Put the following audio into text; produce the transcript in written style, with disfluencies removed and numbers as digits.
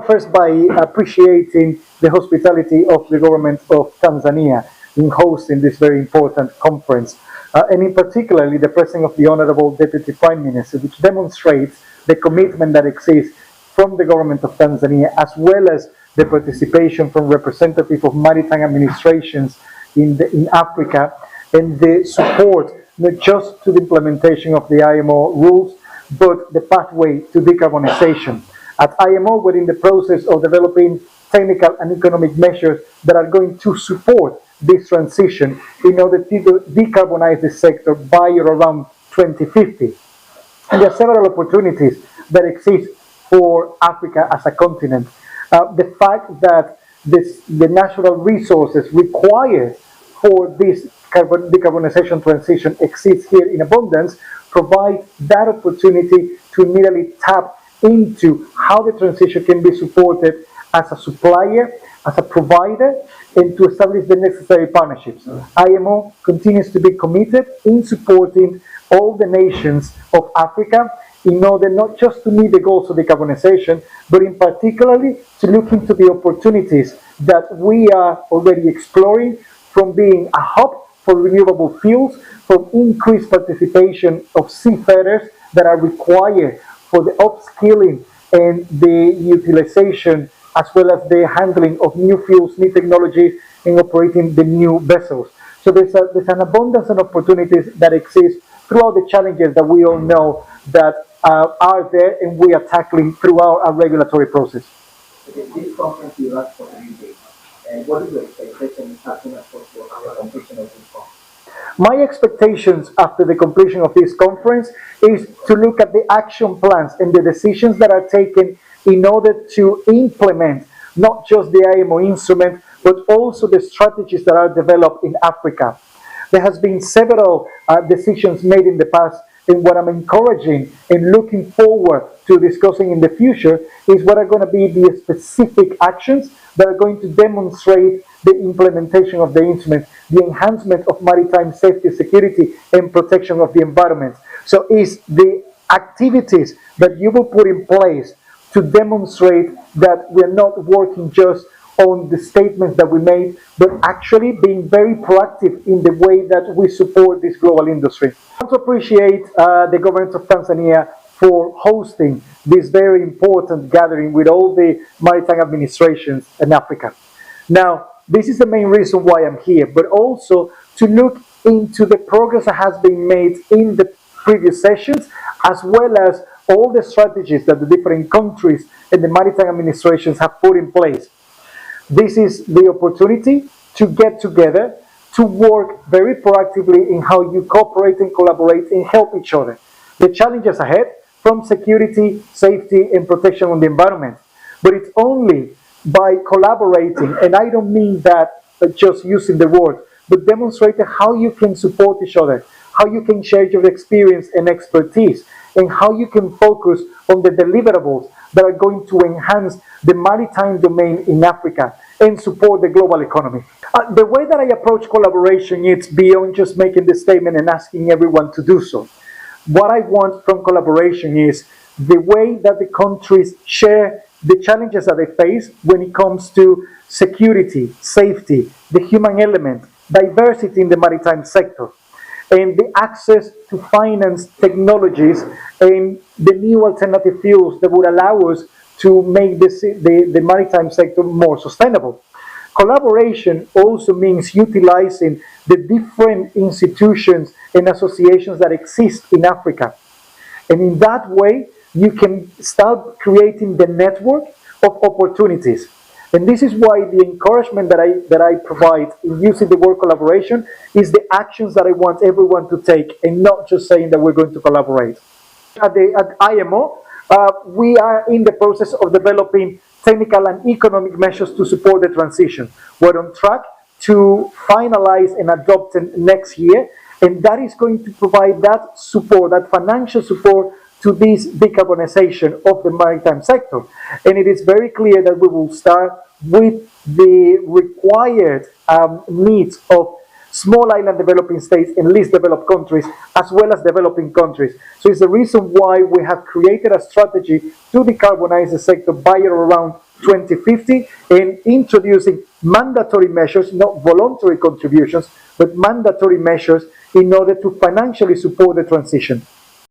First, by appreciating the hospitality of the government of Tanzania in hosting this very important conference, and in particularly the presence of the Honorable Deputy Prime Minister, which demonstrates the commitment that exists from the government of Tanzania, as well as the participation from representatives of maritime administrations in Africa, and the support not just to the implementation of the IMO rules, but the pathway to decarbonization. At IMO, we're in the process of developing technical and economic measures that are going to support this transition in order to decarbonize the sector by or around 2050. And there are several opportunities that exist for Africa as a continent. The fact that the natural resources required for this decarbonization transition exists here in abundance provides that opportunity to immediately tap into how the transition can be supported as a supplier, as a provider, and to establish the necessary partnerships. IMO continues to be committed in supporting all the nations of Africa in order not just to meet the goals of decarbonization, but in particularly to look into the opportunities that we are already exploring, from being a hub for renewable fuels, from increased participation of seafarers that are required for the upskilling and the utilization, as well as the handling of new fuels, new technologies, and operating the new vessels. So there's an abundance of opportunities that exist throughout the challenges that we all know that are there, and we are tackling throughout our regulatory process. Okay, this conference will last for 3 days. And what is your expectation as soon as possible after completion of this conference? My expectations after the completion of this conference is to look at the action plans and the decisions that are taken in order to implement not just the IMO instrument, but also the strategies that are developed in Africa. There has been several decisions made in the past, and what I'm encouraging and looking forward to discussing in the future is what are going to be the specific actions that are going to demonstrate the implementation of the instrument, the enhancement of maritime safety, security, and protection of the environment. So it's the activities that you will put in place to demonstrate that we're not working just on the statements that we made, but actually being very proactive in the way that we support this global industry. I want to appreciate the government of Tanzania for hosting this very important gathering with all the maritime administrations in Africa. Now, this is the main reason why I'm here, but also to look into the progress that has been made in the previous sessions, as well as all the strategies that the different countries and the maritime administrations have put in place. This is the opportunity to get together, to work very proactively in how you cooperate and collaborate and help each other. The challenges ahead, from security, safety, and protection on the environment. But it's only by collaborating, and I don't mean that just using the word, but demonstrating how you can support each other, how you can share your experience and expertise, and how you can focus on the deliverables that are going to enhance the maritime domain in Africa and support the global economy. The way that I approach collaboration is beyond just making the statement and asking everyone to do so. What I want from collaboration is the way that the countries share the challenges that they face when it comes to security, safety, the human element, diversity in the maritime sector, and the access to finance technologies and the new alternative fuels that would allow us to make the maritime sector more sustainable. Collaboration also means utilizing the different institutions and associations that exist in Africa. And in that way, you can start creating the network of opportunities. And this is why the encouragement that I provide in using the word collaboration is the actions that I want everyone to take, and not just saying that we're going to collaborate. At IMO, we are in the process of developing technical and economic measures to support the transition. We're on track to finalize and adopt it next year, and that is going to provide that support, that financial support to this decarbonization of the maritime sector. And it is very clear that we will start with the required needs of small island developing states and least developed countries, as well as developing countries. So it's the reason why we have created a strategy to decarbonize the sector by or around 2050 and introducing mandatory measures, not voluntary contributions, but mandatory measures in order to financially support the transition.